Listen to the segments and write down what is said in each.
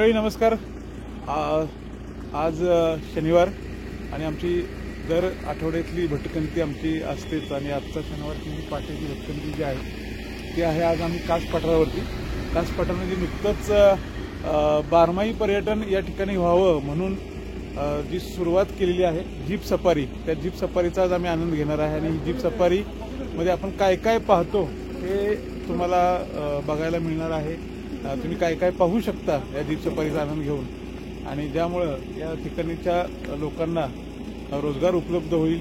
मंडळी नमस्कार। आज शनिवार आणि आमची दर आठवड्यातली भटकंती आमची असतेच आणि आजचा शनिवारची पाट्याची भटकंती जी आहे ती आहे आज आम्ही कास पठारावरती। कास पठारामध्ये नुकतंच बारमाही पर्यटन या ठिकाणी व्हावं म्हणून जी सुरुवात केलेली आहे जीप सफारी, त्या जीप सफारीचा आज आम्ही आनंद घेणार आहे आणि जीप सफारी मध्ये आपण काय काय पाहतो हे तुम्हाला बघायला मिळणार आहे। तुम्ही काय काय पाहू शकता या जीप सफारीचा आनंद घेऊन आणि ज्यामुळे या ठिकाणच्या लोकांना रोजगार उपलब्ध होईल,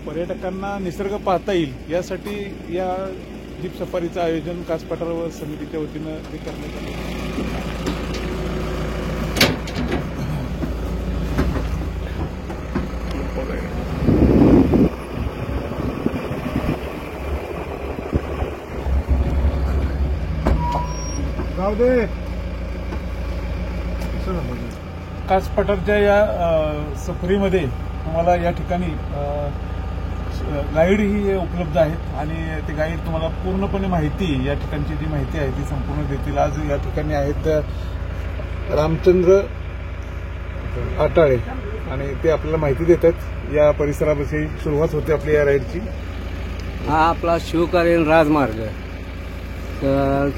पर्यटकांना निसर्ग पाहता येईल यासाठी या जीप सफारीचं आयोजन कास पठार समितीच्या वतीनं ते करण्यात आले। कास पठारच्या या सफारीमध्ये तुम्हाला या ठिकाणी गाईड ही उपलब्ध आहेत आणि ते गाईड तुम्हाला पूर्णपणे माहिती, या ठिकाणची जी माहिती आहे ती संपूर्ण देतील। आज या ठिकाणी आहेत रामचंद्र आटाळे आणि ते आपल्याला माहिती देतात या परिसराविषयी। सुरुवात होते आपली या राईडची। हा आपला शिवकालीन राजमार्ग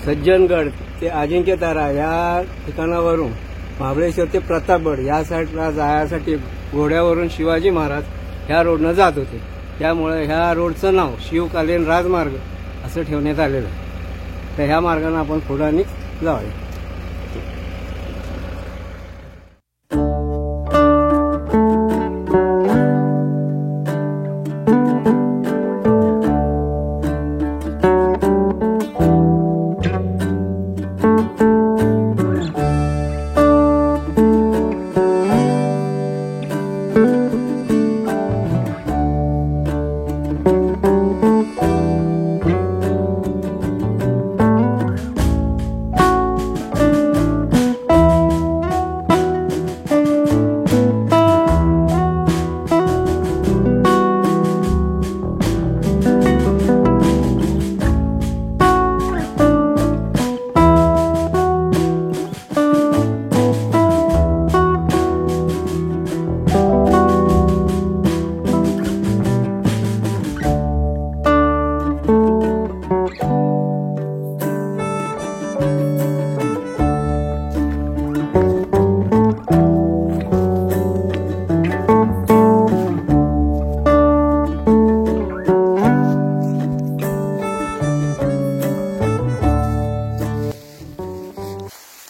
सज्जनगड ते अजिंक्यतारा या ठिकाणावरून महाबळेश्वर ते प्रतापगड या साईडला जाण्यासाठी घोड्यावरून शिवाजी महाराज ह्या रोडनं जात होते, त्यामुळे ह्या रोडचं नाव शिवकालीन राजमार्ग असं ठेवण्यात आलेलं आहे। तर ह्या मार्गाने आपण पुढे जाऊया।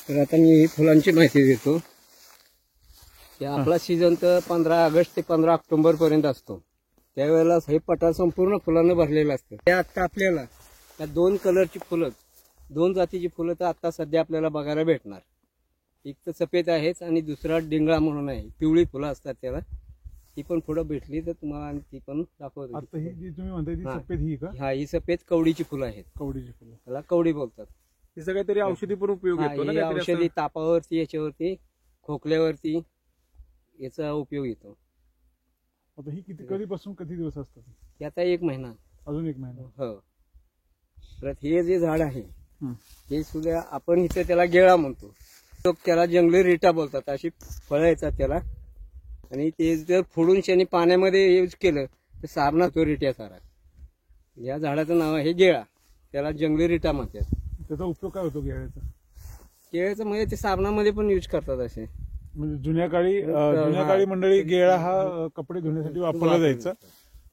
तर आता मी ही फुलांची माहिती देतो की आपला सीझन तर 15 ऑगस्ट ते 15 ऑक्टोबर पर्यंत असतो। त्यावेळेला हे पठार संपूर्ण फुलांना भरलेलं असतं। त्या आता आपल्याला त्या दोन कलरची फुलं, दोन जातीची फुलं तर आता सध्या आपल्याला बघायला भेटणार। एक तर सफेद आहेच आणि दुसरा डिंगळा म्हणून आहे, पिवळी फुलं असतात त्याला। ती पण पुढे भेटली तर तुम्हाला आणि ती पण दाखवतो। आता ही जी तुम्ही म्हणताय ती सफेद ही का? हा, ही सफेद कवडीची फुलं आहेत। कवडीची फुलं, त्याला कवडी बोलतात। तिचा काहीतरी औषधी पण उपयोग येतो ना? औषधी तापावरती, याच्यावरती, खोकल्यावरती याचा उपयोग येतो। आता ही किती कधीपासून किती दिवस असतात? हे आता 1 महिना, अजून 1 महिना। हो। परत हे जे झाड आहे हे सुद्धा आपण इथे त्याला गेळा म्हणतो, लोक त्याला जंगली रिटा बोलतात। अशी फळं येतात त्याला आणि ते जर फोडून शेणी पाण्यामध्ये यूज केलं तर साबणा तो रिट्या सारा। या झाडाचं नाव आहे गेळा, त्याला जंगली रिटा म्हणतात। त्याचा उपयोग काय होतो गेळ्याचा? गेळ्याचं म्हणजे ते साबणामध्ये पण यूज करतात असे। म्हणजे जुन्या काळी मंडळी गेळा हा कपडे धुण्यासाठी वापरला जायचा,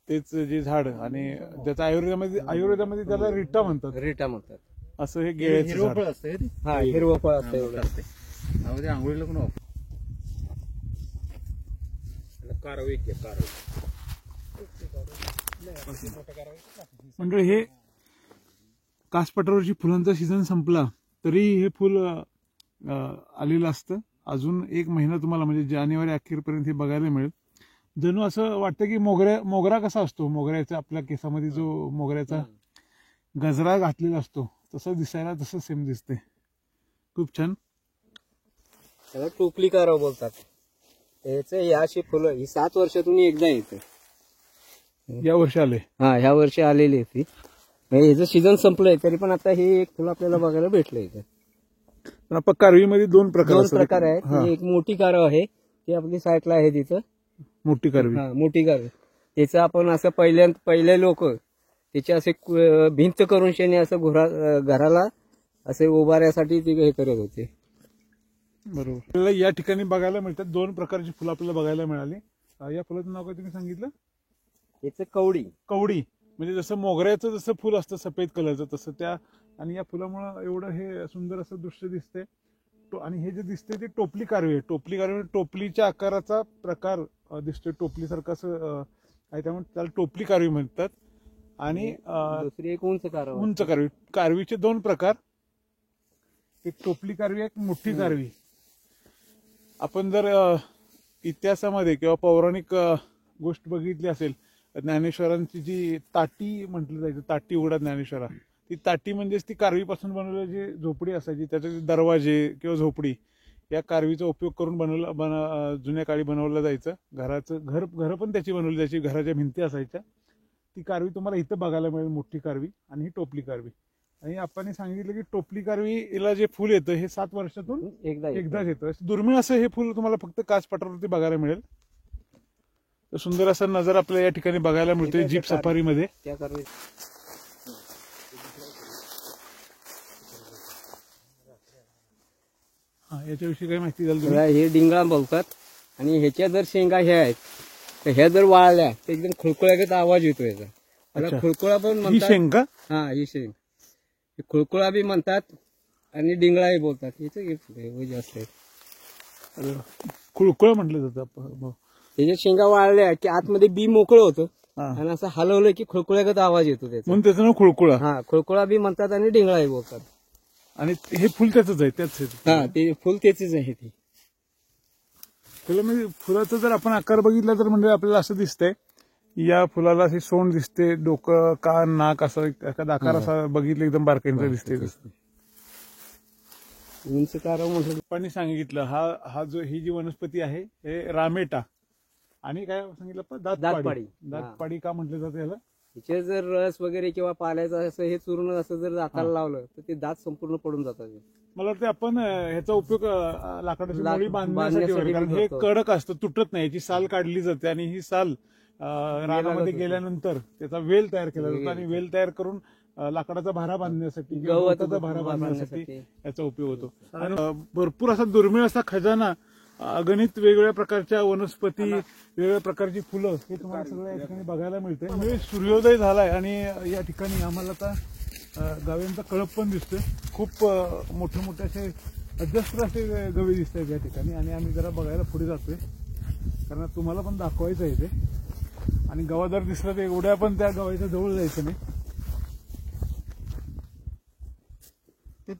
तेच जे झाड आणि त्याचा आयुर्वेदामध्ये त्याला रिटा म्हणतात। रिटा म्हणतात असं हे गेळ्याचं झाड असते। हा, हिरवं फळ असतं एवढं असते। आंघोळीला पण मंडळी हे कास पठारावरची फुलांचा सीझन संपला तरी हे फुल आलेलं असतं। अजून 1 महिना तुम्हाला म्हणजे जानेवारी अखेरपर्यंत हे बघायला मिळेल। जणू असं वाटतं की मोगरा कसा असतो, मोगऱ्याचा आपल्या केसामध्ये जो मोगऱ्याचा गजरा घातलेला असतो तसं दिसायला तसं सेम दिसते। खूप छान। त्याला टोपली काराव बोलतात। त्याचे याशी फुलं ही 7 वर्षातून एकदा येते। या वर्षी आले? हा, ह्या वर्षी आलेली ती। ह्याचं सीझन संपलंय तरी पण आता हे एक फुल आपल्याला बघायला भेटलं इथे। आपण कारवीमध्ये दोन प्रकार दोन असतात. प्रकार आहेत. हा. एक मोठी कारव आहे ती आपली साईडला आहे तिथं. मोठी कारवी. हा, मोठी कारव. त्याचं आपण असं पहिले लोक त्याचे असे भिंत करून शेणे असं घराला असे उभाऱ्यासाठी ते हे करत होते. बरोबर. आपल्याला या ठिकाणी बघायला मिळतात दोन प्रकारची फुलं आपल्याला बघायला मिळाली. या फुलाचं नाव काय तुम्ही सांगितलं? त्याचं कवडी. कवडी. म्हणजे जसं मोगऱ्याचं जसं फुल असतं सफेद कलरचं तसं त्या, आणि या फुलामुळे एवढं हे सुंदर असं दृश्य दिसतंय. आणि हे जे दिसतंय ते टोपली कारवी आहे. टोपली कारवी टोपलीच्या आकाराचा प्रकार दिसतोय, टोपलीसारखं असं आहे, त्यामुळे त्याला टोपली कारवी म्हणतात. आणि दुसरी एक उंच कारव. उंच कारवी. कारवीचे दोन प्रकार, एक टोपली कारवी एक मोठी कारवी. आपण जर इतिहासामध्ये किंवा पौराणिक गोष्ट बघितली असेल, ज्ञानेश्वरांची जी ताटी म्हटलं जायचं, ताटी उघडा ज्ञानेश्वरा, ती ताटी म्हणजेच ती कारवीपासून बनवलेली जी झोपडी असायची, त्याचे दरवाजे किंवा झोपडी या कारवीचा उपयोग करून जुन्या काळी बनवलं जायचं. घर पण त्याची बनवली जायची, घराच्या भिंती असायच्या. ती कारवी तुम्हाला इथं बघायला मिळेल, मोठी कारवी आणि ही टोपली कारवी. आणि आपण सांगितलं की टोपली कारवीला जे फुल येतं हे 7 वर्षातून एकदाच येतं. दुर्मिळ असं हे फुल तुम्हाला फक्त कास पठारावरती बघायला मिळेल. सुंदर असा नजारा आपल्याला या ठिकाणी बघायला मिळतोय जीप सफारीमध्ये. याच्याविषयी काही माहिती झाली? हे डिंगळा बोलतात. आणि ह्याच्या जर शेंगा ह्या आहेत तर ह्या जर वाळल्या तर एकदम खुळखुळ्यागत आवाज येतो याचा. त्याला खुळखुळा पण म्हणतात. शेंग का? हा, ही शेंग. खुळखुळा बी म्हणतात आणि डिंगळाही बोलतात. याचं जास्त आहे. खुळखुळा म्हटलं जातं. त्याच्या शेंगा वाळल्या की आतमध्ये बी मोकळं होतं आणि असं हलवलं की खुळखुळ्यागत आवाज येतो त्याचा, म्हणून त्याचं नाव खुळखुळा. हा, खुळखुळा बी म्हणतात आणि डिंगळाही बोलतात. आणि हे फुल त्याच आहे, त्याच हा, ते फुल त्याचीच आहे. ती फुलं म्हणजे फुलाचा जर आपण आकार बघितला तर म्हणजे आपल्याला असं दिसतंय, या फुलाला अशी सोंड दिसते, डोकं कान नाक असं एखादा आकार असा बघितलं एकदम बारकाईनं दिसते. उंच कारव म्हटलं. आपण सांगितलं हा जो ही जी वनस्पती आहे हे रामेटा आणि काय सांगितलं दातपाडी. दातपाडी का म्हटलं जातं याला? तिचे जर रस वगैरे किंवा पाल्याचं असं हे चूर्ण असं जर दाताला लावलं तर ते दात संपूर्ण पडून जातात. मला वाटतं आपण ह्याचा उपयोग लाकडाची मोळी बांधण्यासाठी वगैरे, कारण हे कडक असतं, तुटत नाही. याची साल काढली जाते आणि ही साल रानामध्ये गेल्यानंतर त्याचा वेल तयार केला जातो आणि वेल तयार करून लाकडाचा भारा बांधण्यासाठी, गवताचा भारा बांधण्यासाठी याचा उपयोग होतो. आणि भरपूर असा दुर्मिळ असा खजाना, अगणित वेगवेगळ्या प्रकारच्या वनस्पती, वेगवेगळ्या प्रकारची फुलं हे तुम्हाला सगळं या ठिकाणी बघायला मिळते. म्हणजे सूर्योदय झालाय आणि या ठिकाणी आम्हाला आता गाव्यांचा कळप पण दिसतोय. खूप मोठे मोठे असे अजस्त्र असे गवे दिसत आहेत या ठिकाणी. आणि आम्ही जरा बघायला पुढे जातोय कारण तुम्हाला पण दाखवायचं आहे ते. आणि गवा जर दिसला तर एवढ्या पण त्या गव्याच्या जवळ जायचं नाही.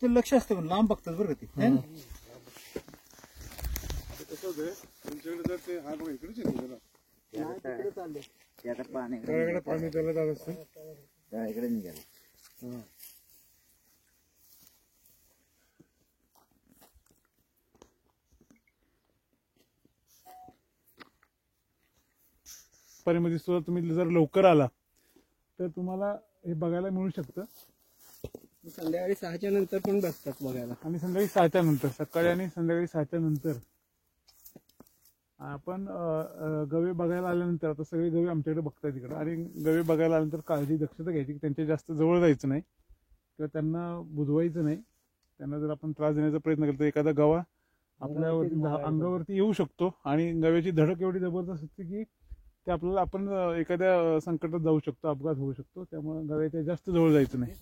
ते लक्ष असतं, लांब बघतात बरं ते. तुमच्याकडे जर ते हा बघा इकडेच येतो आता पाणी पाणी त्याला जात असतं. इकडे निघालं. पाणीमध्ये सुद्धा तुम्ही जर लवकर आला तर तुम्हाला हे बघायला मिळू शकतं. संध्याकाळी 6च्या नंतर पण बसतात बघायला. आणि संध्याकाळी 6च्या नंतर, सकाळी आणि संध्याकाळी 6च्या नंतर आपण गवे बघायला आल्यानंतर, आता सगळे गवे आमच्याकडे बघतात तिकडे, आणि गवे बघायला आल्यानंतर काळजी दक्षता घ्यायची की त्यांच्या जास्त जवळ जायचं नाही किंवा त्यांना बुजवायचं नाही. त्यांना जर आपण त्रास देण्याचा प्रयत्न केला तर एखादा गवा आपल्यावरती अंगावरती येऊ शकतो आणि गव्याची धडक एवढी जबरदस्त असते की ते आपल्याला आपण एखाद्या संकटात जाऊ शकतो, अपघात होऊ शकतो. त्यामुळे गव्याच्या जास्त जवळ जायचं नाही.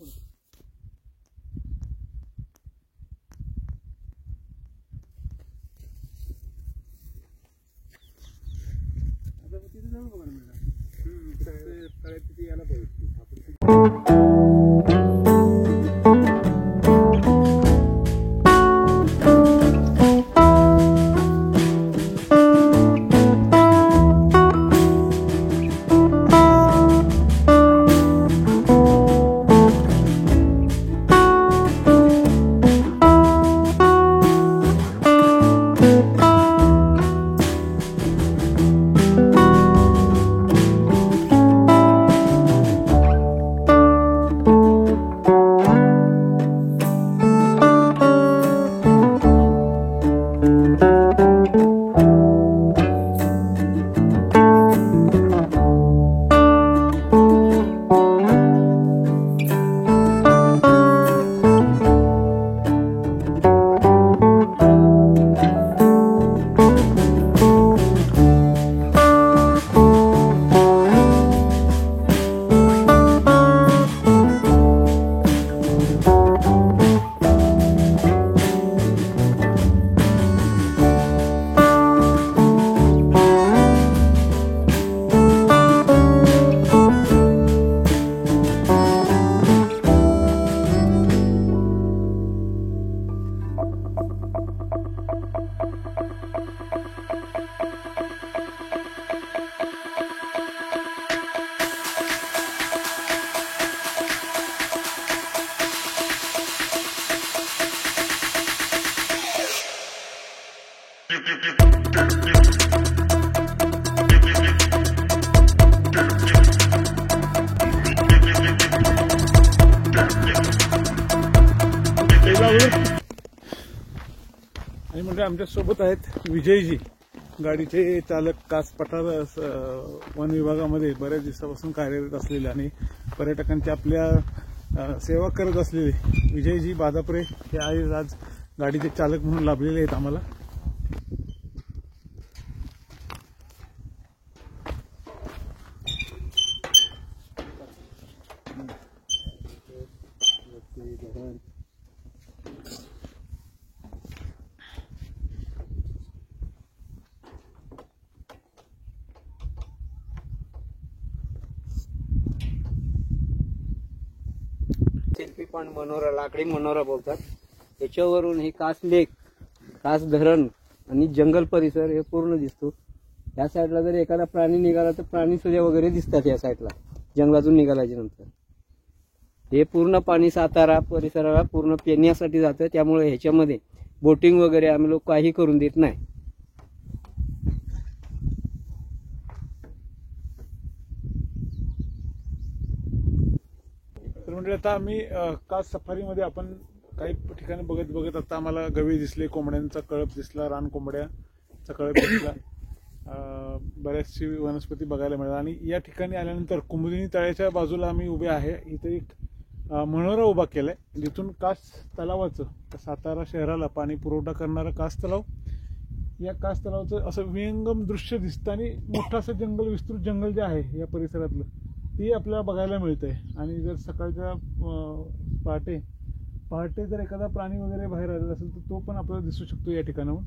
आणि म्हणजे आमच्या सोबत आहेत विजयजी, गाडीचे चालक, कास पठार वन विभागामध्ये बऱ्याच दिवसापासून कार्यरत असलेले आणि पर्यटकांची आपल्या सेवा करत असलेले विजयजी बादापुरे हे आज गाडीचे चालक म्हणून लाभलेले आहेत आम्हाला. सेल्फी पॉइंट मनोरा, लाकडी मनोरा बोलतात. त्याच्यावरून हे कास लेक, कास धरण आणि जंगल परिसर हे पूर्ण दिसतो. या साईडला जर एखादा प्राणी निघाला तर प्राणी सुद्धा वगैरे दिसतात या साईडला जंगलातून निघाल्याच्या नंतर. हे पूर्ण पाणी सातारा परिसराला पूर्ण पिण्यासाठी जातं. त्यामुळे ह्याच्यामध्ये बोटिंग वगैरे आम्ही लोक काही करून देत नाही. तर म्हणजे आता आम्ही कास सफारीमध्ये आपण काही ठिकाणी बघत बघत आता आम्हाला गवे दिसले, कोंबड्यांचा कळप दिसला, रान कोंबड्याचा कळप दिसला, बऱ्याचशी वनस्पती बघायला मिळाल्या. आणि या ठिकाणी आल्यानंतर कुमुदिनी तळ्याच्या बाजूला आम्ही उभे आहे. इथे एक मनोरा उभा केलाय, जिथून कास तलावाचं, सातारा शहराला पाणी पुरवठा करणारा कास तलाव, या कास तलावाचं असं विहंगम दृश्य दिसतं. आणि मोठं असं जंगल, विस्तृत जंगल जे आहे या परिसरातलं, ते आपल्याला बघायला मिळतंय. आणि जर सकाळच्या पहाटे जर एखादा प्राणी वगैरे बाहेर आलेला असेल तर तो पण आपल्याला दिसू शकतो या ठिकाणाहून.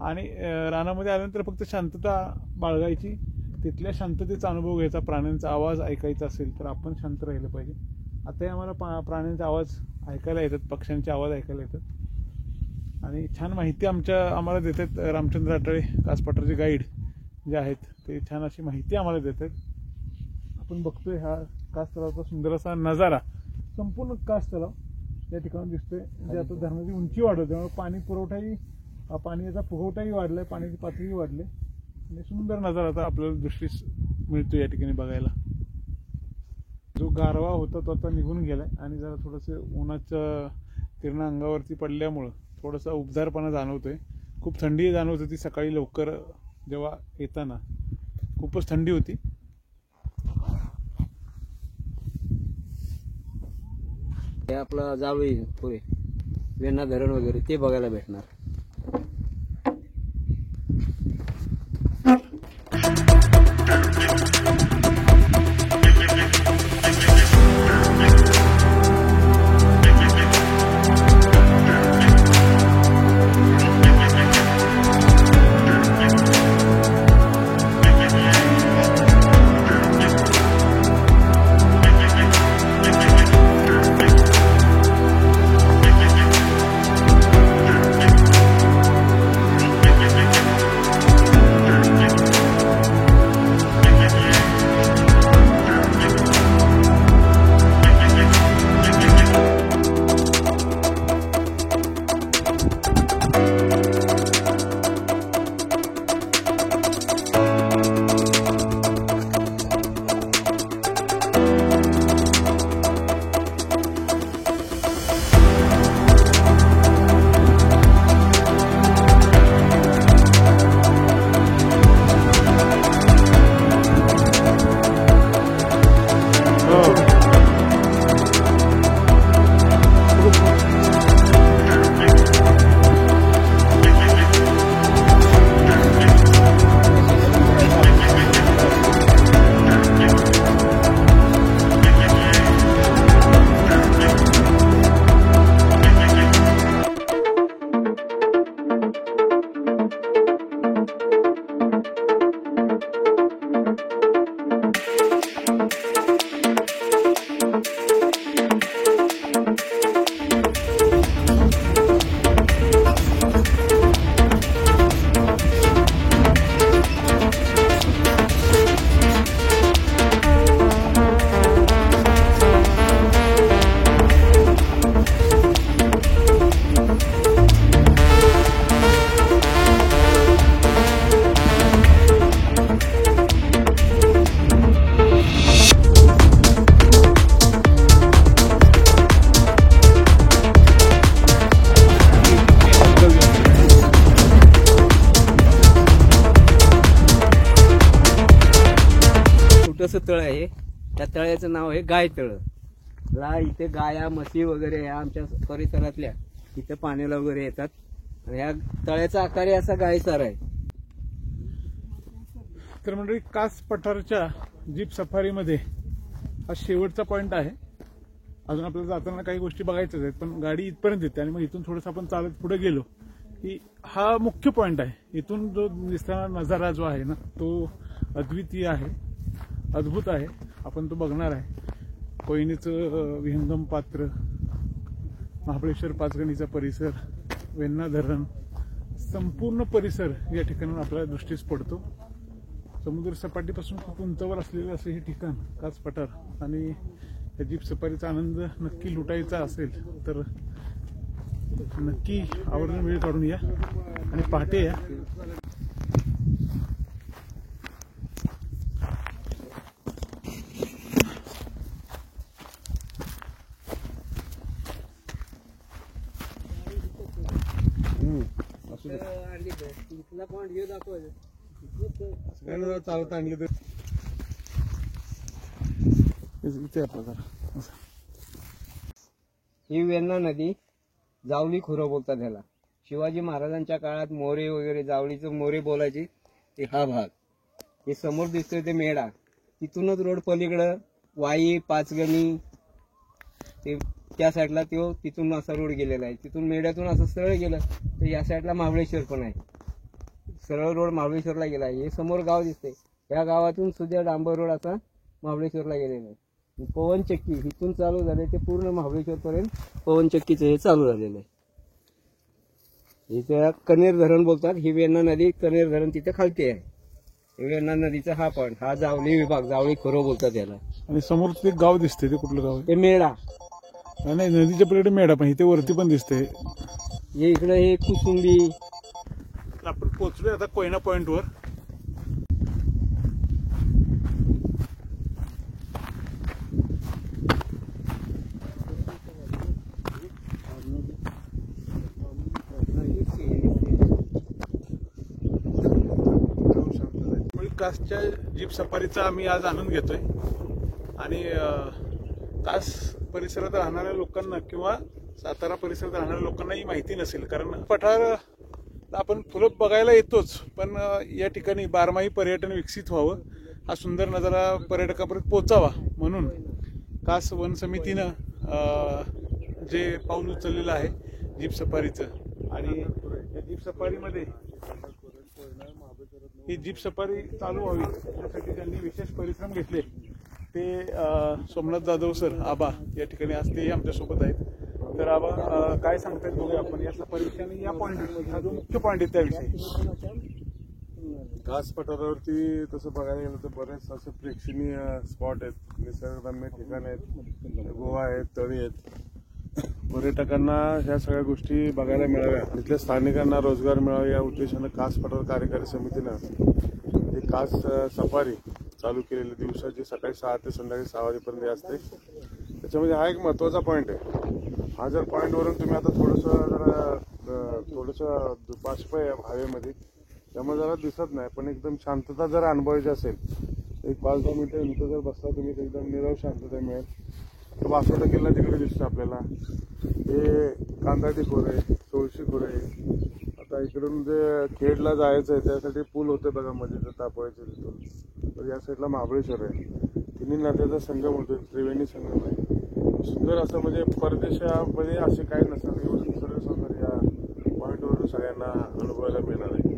आणि रानामध्ये आल्यानंतर फक्त शांतता बाळगायची, तिथल्या शांततेचा अनुभव घ्यायचा. प्राण्यांचा आवाज ऐकायचा असेल तर आपण शांत राहिलं पाहिजे. आताही आम्हाला प्राण्यांचे आवाज ऐकायला येतात, पक्ष्यांचे आवाज ऐकायला येतात. आणि छान माहिती आम्हाला देतात रामचंद्र अटाळे, कास पठारचे गाईड जे आहेत ते छान अशी माहिती आम्हाला देतात. आपण बघतोय हा कास तलावाचा सुंदर असा नजारा, संपूर्ण कास तलाव या ठिकाणी दिसतोय. जे आता धरणाची उंची वाढवते त्यामुळे पाण्याचा फुगवटाही वाढलाय, पाण्याची पातळी वाढली आणि सुंदर नजारा आता आपल्याला दृष्टीस मिळतो या ठिकाणी बघायला. जो गारवा होता तो आता निघून गेलाय आणि जरा थोडंसं उन्हाचं किरण अंगावरती पडल्यामुळं थोडासा उबदारपणा जाणवतोय. खूप थंडी जाणवत होती सकाळी लवकर जेव्हा येताना, खूपच थंडी होती. हे आपलं जावळी पुढे वेण्णा धरण वगैरे ते बघायला भेटणार. तळ आहे. त्या तळ्याचं नाव आहे गाय तळ. इथे गाया म्हशी वगैरे ह्या आमच्या परिसरातल्या इथे पाण्याला वगैरे येतात. आणि ह्या तळ्याचा आकार असा गायसार आहे. तर मंडळी, कास पठारच्या जीप सफारीमध्ये हा शेवटचा पॉइंट आहे. अजून आपल्याला जाताना काही गोष्टी बघायच्याच आहेत, पण गाडी इथपर्यंत येते आणि मग इथून थोडंसं आपण चालत पुढे गेलो की हा मुख्य पॉइंट आहे. इथून जो दिसताना नजारा जो आहे ना, तो अद्वितीय आहे, अद्भुत आहे. आपण तो बघणार आहे. कोयनेचं विहंगम पात्र, महाबळेश्वर पाचगणीचा परिसर, वेण्णा धरण, संपूर्ण परिसर या ठिकाणून आपल्या दृष्टीस पडतो. समुद्र सपाटीपासून खूप उंचावर असलेलं असं हे ठिकाण कास पठार. आणि या जीप सफारीचा आनंद नक्की लुटायचा असेल तर नक्की आवर्जून वेळ काढून या आणि पहाटे या. चालत आणली तर इथे आपलं ही वेण्णा नदी, जावली खुरं बोलतात ह्याला. शिवाजी महाराजांच्या काळात मोरे वगैरे, जावलीचं मोरे बोलायचे ते हा भाग. हे समोर दिसतोय ते मेढा. तिथूनच रोड पलीकडं वाई, पाचगणी, ते त्या साईडला तिथून असा रोड गेलेला आहे. तिथून मेढ्यातून असं सरळ गेलं तर या साईडला महाबळेश्वर पण आहे. सरळ रोड महाबळेश्वरला गेला आहे. हे समोर गाव दिसते. या गावातून सुद्धा डांबर रोड असा महाबळेश्वरला गेलेला आहे. पवनचक्की इथून चालू झाले ते पूर्ण महाबळेश्वर पर्यंत पवनचक्कीचं हे चालू झालेलं आहे. इथे कनेर धरण बोलतात. ही वेण्णा नदी, कनेर धरण तिथे खालती आहे. वेण्णा नदीचा हा पॉइंट, हा जावली विभाग, जावली खोरं बोलतात याला. आणि समोर ते गाव दिसते, ते कुठलं गाव आहे? ते मेढा. नाही, नदीच्या पलीकडे मेढा, पण इथे वरती पण दिसते. हे इकडे हे कुसुंबी. आपण पोहोचलोय आता कोयना पॉइंटवर. कासच्या जीप सफारीचा आम्ही आज आनंद घेतोय. आणि कास परिसरात राहणाऱ्या लोकांना किंवा सातारा परिसरात राहणाऱ्या लोकांना ही माहिती नसेल, कारण पठार आपण फुलं बघायला येतोच, पण या ठिकाणी बारमाही पर्यटन विकसित व्हावं, हा सुंदर नजारा पर्यटकापर्यंत पोहोचावा म्हणून कास वन समितीनं जे पाऊल उचललेलं आहे जीप सफारीचं. आणि या जीप सफारीमध्ये ही जीप सफारी चालू व्हावी यासाठी त्यांनी विशेष परिश्रम घेतले. ते सोमनाथ जाधव सर, आबा, या ठिकाणी आज ते आमच्यासोबत आहेत. तर आबा काय सांगतायत बघूया आपण या सफारीविषयी आणि या पॉईंट, हा जो मुख्य पॉईंट आहे त्याविषयी. कास पठारावरती तसं बघायला गेलं तर बरेच असे प्रेक्षणीय स्पॉट आहेत, निसर्गरम्य ठिकाण आहेत, गोवा आहेत, तळी आहेत. पर्यटकांना ह्या सगळ्या गोष्टी बघायला मिळाव्या, तिथल्या स्थानिकांना रोजगार मिळावा या उद्देशानं कास पठार कार्यकारी समितीनं ही कास सफारी चालू केलेली. दिवसाची सकाळी 6 ते संध्याकाळी 6 वाजेपर्यंत असते. त्याच्यामध्ये हा एक महत्वाचा पॉईंट आहे. हा जर पॉईंटवरून तुम्ही आता थोडंसं बाष्प आहे हवेमध्ये, त्यामुळे जरा दिसत नाही, पण एकदम शांतता जर अनुभवायची असेल, एक 5-10 मिनिटं इथं जर बसला तुम्ही तर एकदम निरव शांतता मिळेल. वासोटा किल्ला तिकडे दिसतो आपल्याला. हे कांदाटी खोरे, सोळशी खोरे. आता इकडून जे खेडला जायचं आहे त्यासाठी पूल होते बघा मध्ये तापवायचे तिथून. तर या साईडला महाबळेश्वर आहे. तिन्ही नद्याचा संगम होतो, त्रिवेणी संगम आहे. सुंदर असं म्हणजे परदेशामध्ये असे काही नसतात, एवढं निसर्ग सौंदर्य या पॉईंटवरून सगळ्यांना अनुभवायला मिळणार आहे.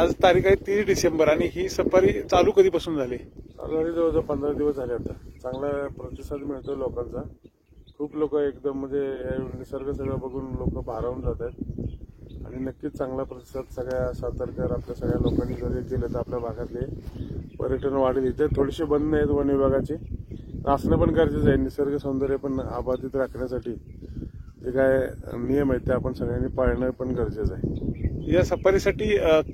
आज तारीख आहे 30 डिसेंबर आणि ही सफारी चालू कधीपासून झाली? चालू जवळजवळ 15 दिवस झाले. आता चांगला प्रतिसाद मिळतोय लोकांचा. खूप लोक एकदम म्हणजे निसर्ग सगळं बघून लोक भारावून जात आहेत आणि नक्कीच चांगला प्रतिसाद सगळ्या सातारकर आपल्या सगळ्या लोकांनी जर केलं तर आपल्या भागातले पर्यटन वाढेल. इथे थोडीशी बंद आहेत वन विभागाची, असणं पण गरजेचं आहे. निसर्ग सौंदर्य पण अबाधित राखण्यासाठी जे काय नियम आहेत ते आपण सगळ्यांनी पाळणं पण गरजेचं आहे. या सफारीसाठी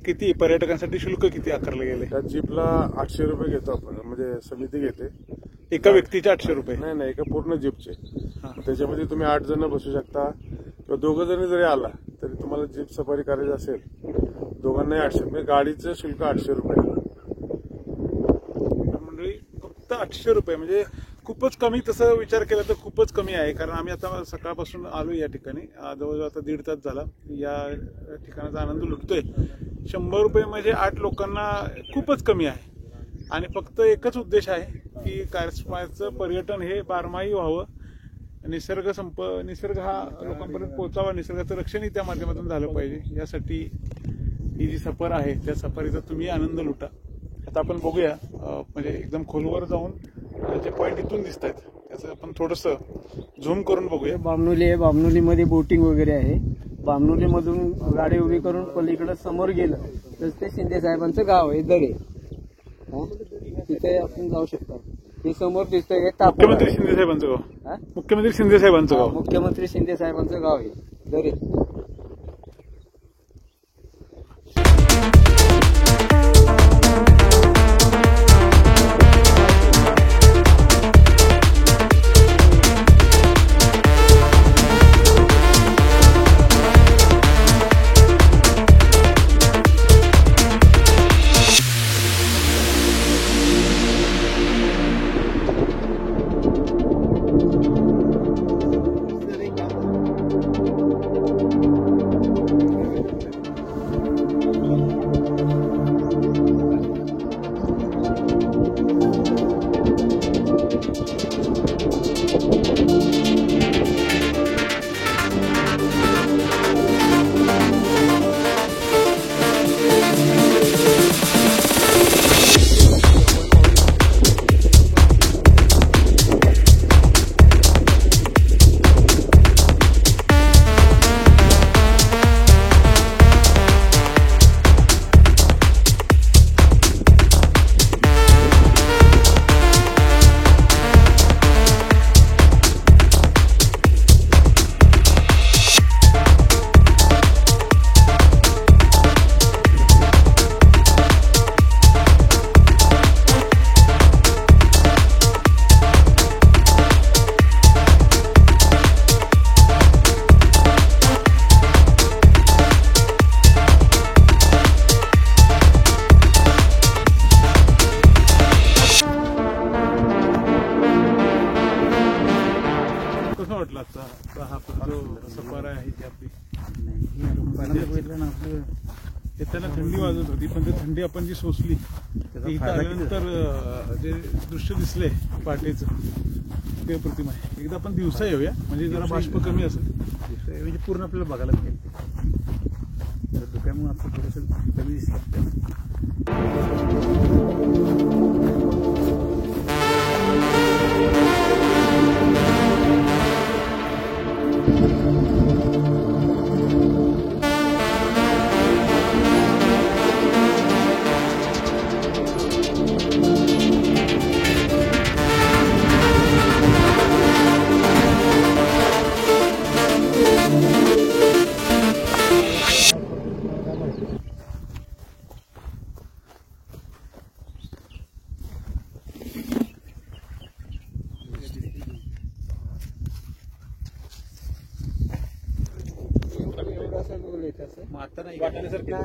किती पर्यटकांसाठी शुल्क किती आकारले गेले? त्या जीपला 800 रुपये घेतो आपण, म्हणजे समिती घेते. एका व्यक्तीचे 800 रुपये? नाही, एका पूर्ण जीपचे. त्याच्यामध्ये तुम्ही 8 जण बसू शकता किंवा 2 जण जरी आला तरी तुम्हाला जीप सफारी करायची असेल, दोघांनाही 800 रुपये. गाडीचं शुल्क 800 रुपये. मंडळी, फक्त 800 रुपये, म्हणजे खूपच कमी. तसं विचार केला तर खूपच कमी आहे, कारण आम्ही आता सकाळपासून आलो या ठिकाणी, जवळजवळ आता 1.5 तास झाला या ठिकाणाचा आनंद लुटतोय. 100 रुपये म्हणजे 8 लोकांना खूपच कमी आहे. आणि फक्त एकच उद्देश आहे की कारसमाचं पर्यटन हे बारमाही व्हावं, निसर्ग हा लोकांपर्यंत पोहोचावा, निसर्गाचं रक्षणही त्या माध्यमातून झालं पाहिजे. यासाठी ही जी सफर आहे त्या सफारीचा तुम्ही आनंद लुटा. आता आपण बघूया, म्हणजे एकदम खोलवर जाऊन जे पॉईंट इथून दिसत आहेत त्याचं आपण थोडंसं झूम करून बघूया. बामणोली आहे, बामणोलीमध्ये बोटिंग वगैरे आहे. बामणोलीमधून गाडी उभी करून पलीकडे समोर गेलं तर ते शिंदे साहेबांचं गाव आहे दरे. तिथे आपण जाऊ शकतो. हे समोर दिसतंय हे मुख्यमंत्री शिंदे साहेबांचं गाव. मुख्यमंत्री शिंदे साहेबांचं गाव. मुख्यमंत्री शिंदे साहेबांचं गाव आहे दरे. सफर आहे ती आपली. येताना थंडी वाजत होती, पण ती थंडी आपण जी सोसली इथं आल्यानंतर जे दृश्य दिसले पहाटेचं ते अप्रतिम आहे. एकदा आपण दिवसा येऊया, म्हणजे जरा बाष्प कमी असेल, म्हणजे पूर्ण आपल्याला बघायला मिळेल. धुक्यामुळे आपलं थोडंसं कमी दिसतं.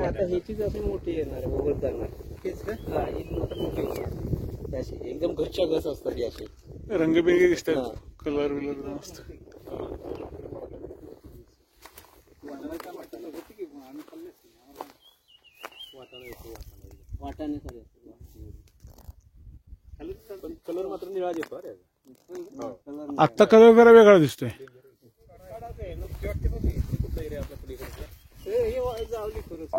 आता ह्याचीच अशी मोठी येणार वगैरे जाणार एकदम घरच्या घस असतात असे रंगबिरंगी दिसतात, कलर विलर मस्त. वाटाणे कलर मात्र निळा येतो. आत्ता कलर जरा वेगळा दिसतोय. जावली खरंच.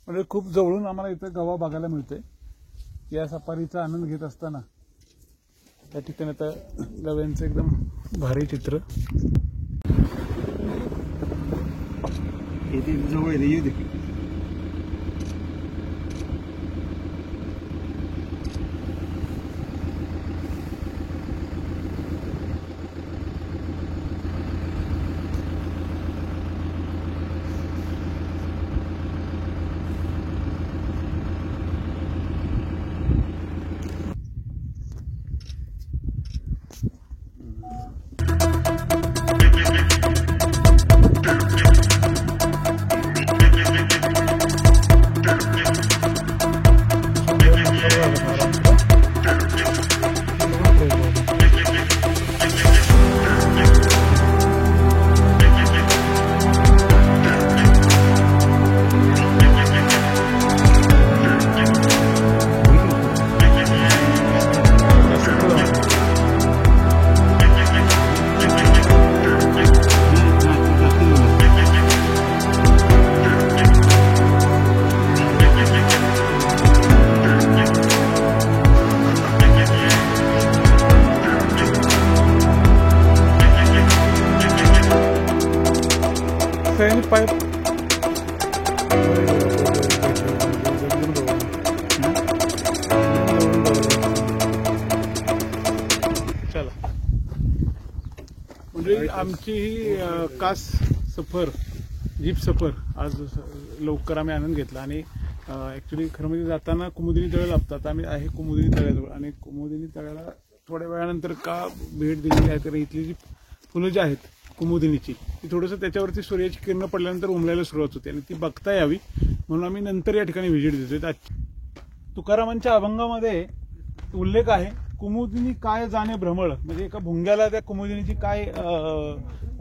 म्हणजे खूप जवळून आम्हाला इथं गवा बघायला मिळतोय. या सफारीचा आनंद घेत असताना त्या ठिकाणी आता गव्यांचं एकदम भारी चित्र. जवळ येऊ दे. सगळ्यांनी पाईप चला म्हणजे आमची ही कास सफर जीप सफर आज लवकर आम्ही आनंद घेतला आणि ऍक्च्युली खरं म्हणजे जाताना कुमुदिनी तळे लागतात. आम्ही आहे कुमुदिनी तळ्याजवळ आणि कुमुदिनी तळ्याला थोड्या वेळानंतर का भेट दिलेली आहे तर इथली जी फुलं जी आहेत कुमुदिनीची ती थोडंसं त्याच्यावरती सूर्याची किरणं पडल्यानंतर उमलायला सुरुवात होते आणि ती बघता यावी म्हणून आम्ही नंतर या ठिकाणी व्हिजिट देतोय. तुकारामांच्या अभंगामध्ये उल्लेख आहे कुमुदिनी काय जाणे भ्रमळ, म्हणजे एका भुंग्याला त्या कुमुदिनीची काय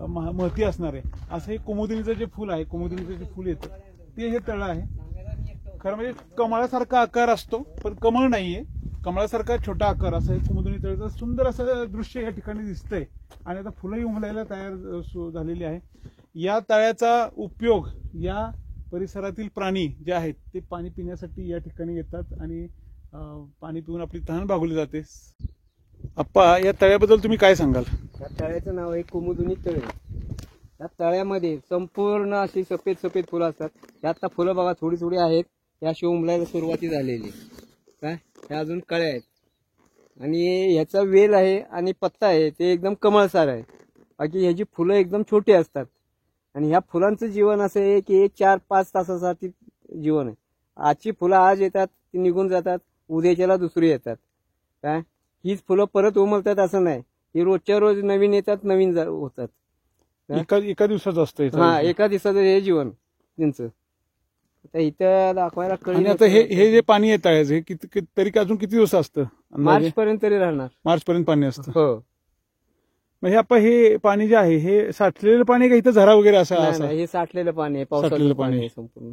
महती असणार आहे असं हे कुमुदिनीचं जे फुल आहे, कुमुदिनीचं जे फुल येतं ते हे तळ आहे. खरं म्हणजे कमळासारखा आकार असतो पण कमळ नाहीये, कमळासारखा छोटा आकार असं हे कुमुदिनी तळ्याचं सुंदर असं दृश्य या ठिकाणी दिसतंय आणि आता फुलंही उमलायला तयार झालेली आहे. या तळ्याचा उपयोग या परिसरातील प्राणी जे आहेत ते पाणी पिण्यासाठी या ठिकाणी येतात आणि पाणी पिऊन आपली तहान भागवली जाते. आप्पा, या तळ्याबद्दल तुम्ही काय सांगाल? या तळ्याचं नाव आहे कुमुदिनी तळे. या तळ्यामध्ये संपूर्ण अशी सफेद सफेद फुलं असतात. यात आता फुलं बघा थोडी थोडी आहेत, या अशी उमलायला सुरुवाती झालेली काय, ह्या अजून कळ्या आहेत आणि ह्याचा वेल आहे आणि पत्ता आहे ते एकदम कमळसार आहे. बाकी ह्याची फुलं एकदम छोटी असतात आणि ह्या फुलांचं जीवन असं आहे की 4-5 तासासाठी जीवन आहे. आजची फुलं आज येतात, ती निघून जातात, उद्याच्याला दुसरी येतात काय. हीच फुलं परत उमलतात असं नाही, ही रोजच्या रोज नवीन येतात, नवीन होतात. एका दिवसाचं असतं. हा, एका दिवसाचं हे जीवन त्यांचं. आता इथं दाखवायला आणि आता हे जे पाणी आहे तळ्याचं हे किती तरी अजून किती दिवस असतं? मार्च पर्यंत तरी राहणार. मार्च पर्यंत पाणी असतं. हो. मग हे आपण हे पाणी जे आहे हे साठलेलं पाणी का इथं झरा वगैरे असं? हे साठलेलं पाणी आहे, पावसाळ्याचं पाणी आहे संपूर्ण.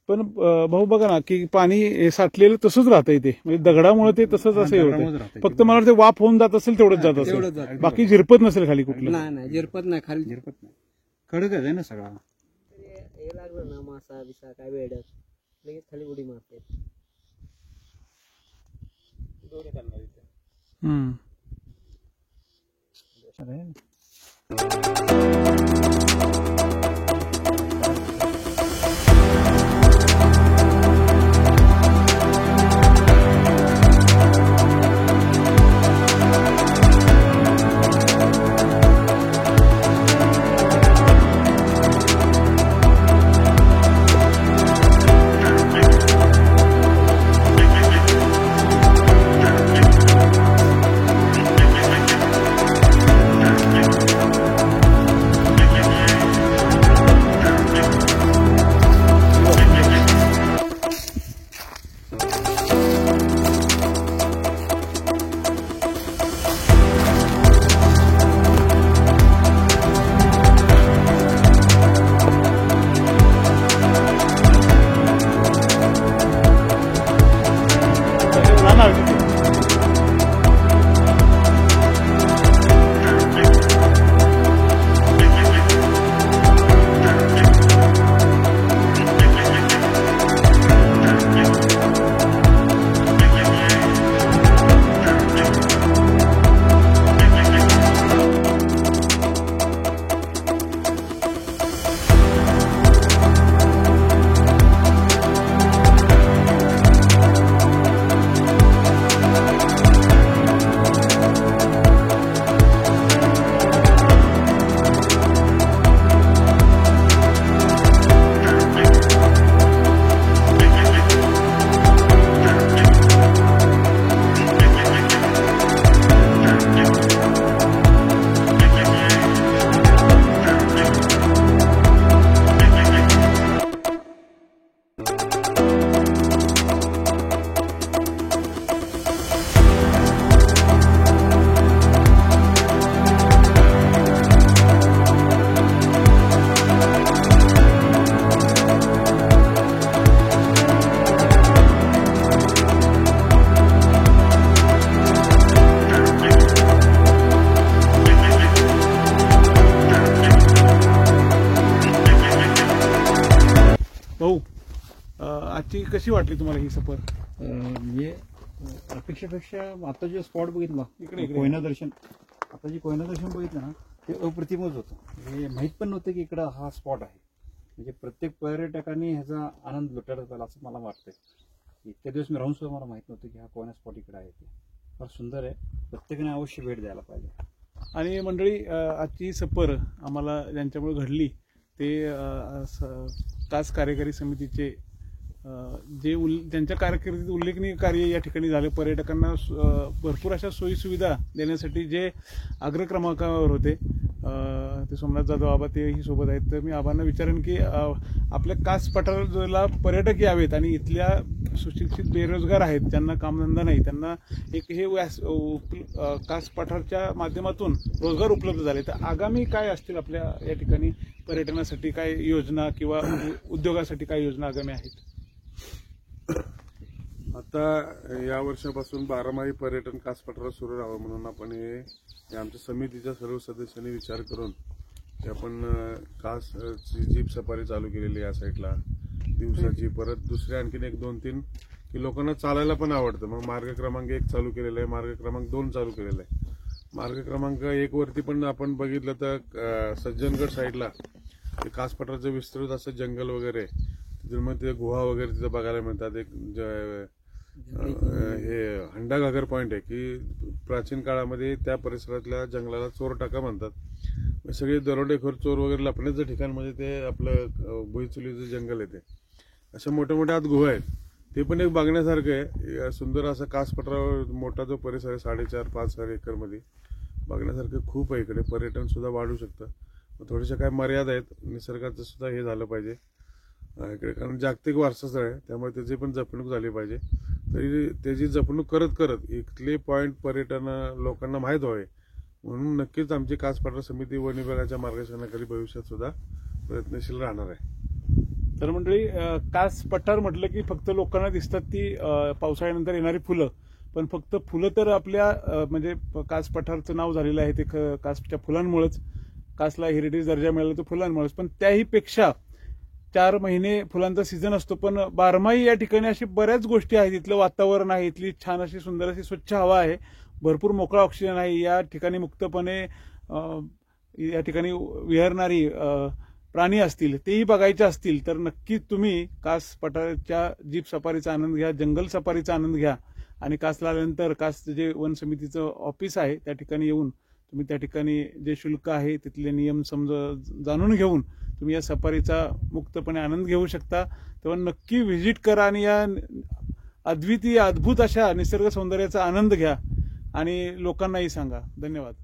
पण भाऊ बघा ना की पाणी साठलेलं तसंच राहतं इथे, म्हणजे दगडामुळे ते तसंच असं होतं. फक्त मला वाटतं वाफ होऊन जात असेल तेवढंच जात असेल, बाकी झिरपत नसेल खाली कुठलं? नाही, झिरपत नाही, खाली झिरपत नाही, खडकच आहे ना सगळा. हे लागलं ना मासा बिसा काय वेड्यात लगेच खाली उडी मारते. आजची कशी वाटली तुम्हाला ही सफर? म्हणजे अपेक्षेपेक्षा आता जे स्पॉट बघितलं इकडे कोयना दर्शन, आता जे कोयना दर्शन बघितलं ना ते अप्रतिमच होतं. हे माहीत पण नव्हतं की इकडं हा स्पॉट आहे. म्हणजे प्रत्येक पर्यटकांनी ह्याचा आनंद लुटायला पाहिजे असं मला वाटतंय. इतक्या दिवस मी राहून सुद्धा मला माहित नव्हतं की हा कोणा स्पॉट इकडे आहे. ते फार सुंदर आहे. प्रत्येकाने अवश्य भेट द्यायला पाहिजे. आणि मंडळी, आजची सफर आम्हाला ज्यांच्यामुळे घडली ते कास कार्यकारी समितीचे त्यांच्या कारकिर्दीत उल्लेखनीय कार्य या ठिकाणी झाले. पर्यटकांना भरपूर अशा सोयीसुविधा देण्यासाठी जे अग्रक्रमांकावर होते ते सोमनाथ जाधव आबा तेही सोबत आहेत. तर मी आबांना विचारेन की आपल्या कास पठाराला पर्यटक यावेत आणि इथल्या सुशिक्षित बेरोजगार आहेत ज्यांना कामधंदा नाही, त्यांना एक हे कास पठारच्या माध्यमातून रोजगार उपलब्ध झाले. तर आगामी काय असतील आपल्या या ठिकाणी पर्यटनासाठी काय योजना किंवा उद्योगासाठी काय योजना आगामी आहेत? आता या वर्षापासून 12माही पर्यटन कास पठारावर सुरू राहावं म्हणून आपण हे आमच्या समितीच्या सर्व सदस्यांनी विचार करून ते आपण कास जीप सफारी चालू केलेली या साईडला दिवसाची. परत दुसरे आणखीन 1-2-3 की लोकांना चालायला पण आवडतं. मग मार्ग क्रमांक 1 चालू केलेला आहे, मार्ग क्रमांक 2 चालू केलेला आहे. मार्ग क्रमांक 1 वरती पण आपण बघितलं तर सज्जनगड साईडला ते कास पठाराचं विस्तृत असं जंगल वगैरे, तिथून मग ते गुहा वगैरे तिथं बघायला मिळतात. एक हे हंडा घागर पॉइंट आहे की प्राचीन काळामध्ये त्या परिसरातल्या जंगलाला चोर टाका म्हणतात. सगळे दरोडेखोर चोर वगैरे लपण्याचं ठिकाण म्हणजे ते आपलं भुईचुलीचं जंगल आहे. ते अशा मोठ्या मोठ्या आत गुहा आहेत. ते पण एक बघण्यासारखं आहे. सुंदर असा कास पठारावर मोठा जो परिसर आहे 4.5-5 एकरमध्ये बघण्यासारखं खूप आहे. इकडे पर्यटन सुद्धा वाढू शकतं. थोड्याशा काय मर्यादा आहेत. निसर्गाचं सुद्धा हे झालं पाहिजे इकडे, कारण जागतिक वारसा स्थळ आहे त्यामुळे त्याची पण जपणूक झाली पाहिजे. तरी त्याची जपणूक करत करत इथले पॉईंट पर्यटन लोकांना माहीत व्हावे म्हणून नक्कीच आमची कास पठार समिती वन विभागाच्या मार्गदर्शनाखाली भविष्यात सुद्धा प्रयत्नशील राहणार आहे. तर मंडळी, कास पठार म्हटलं की फक्त लोकांना दिसतात ती पावसाळ्यानंतर येणारी फुलं, पण फक्त फुलं तर आपल्या म्हणजे कास पठारचं नाव झालेलं आहे ते कासच्या फुलांमुळेच. कासला हेरिटेज दर्जा मिळाला तो फुलांमुळेच. पण त्याही पेक्षा 4 महिने फुलांचा सीझन असतो, पण 12माही या ठिकाणी अशी बऱ्याच गोष्टी आहेत. इथलं वातावरण आहे, इथली छान अशी सुंदर अशी स्वच्छ हवा आहे, भरपूर मोकळा ऑक्सिजन आहे. या ठिकाणी मुक्तपणे या ठिकाणी विहरणारी प्राणी असतील तेही बघायचे असतील तर नक्की तुम्ही कास पठाराच्या जीप सफारीचा आनंद घ्या, जंगल सफारीचा आनंद घ्या. आणि कासला आल्यानंतर कास जे वन समितीचं ऑफिस आहे त्या ठिकाणी येऊन तुम्ही त्या ठिकाणी जे शुल्क आहे तिथले नियम जाणून घेऊन तुम्ही या सफारीचा मुक्तपणे आनंद घेऊ शकता. तेव्हा नक्की व्हिजिट करा आणि या अद्वितीय अद्भुत अशा निसर्ग सौंदर्याचा आनंद घ्या आणि लोकांनाही सांगा. धन्यवाद.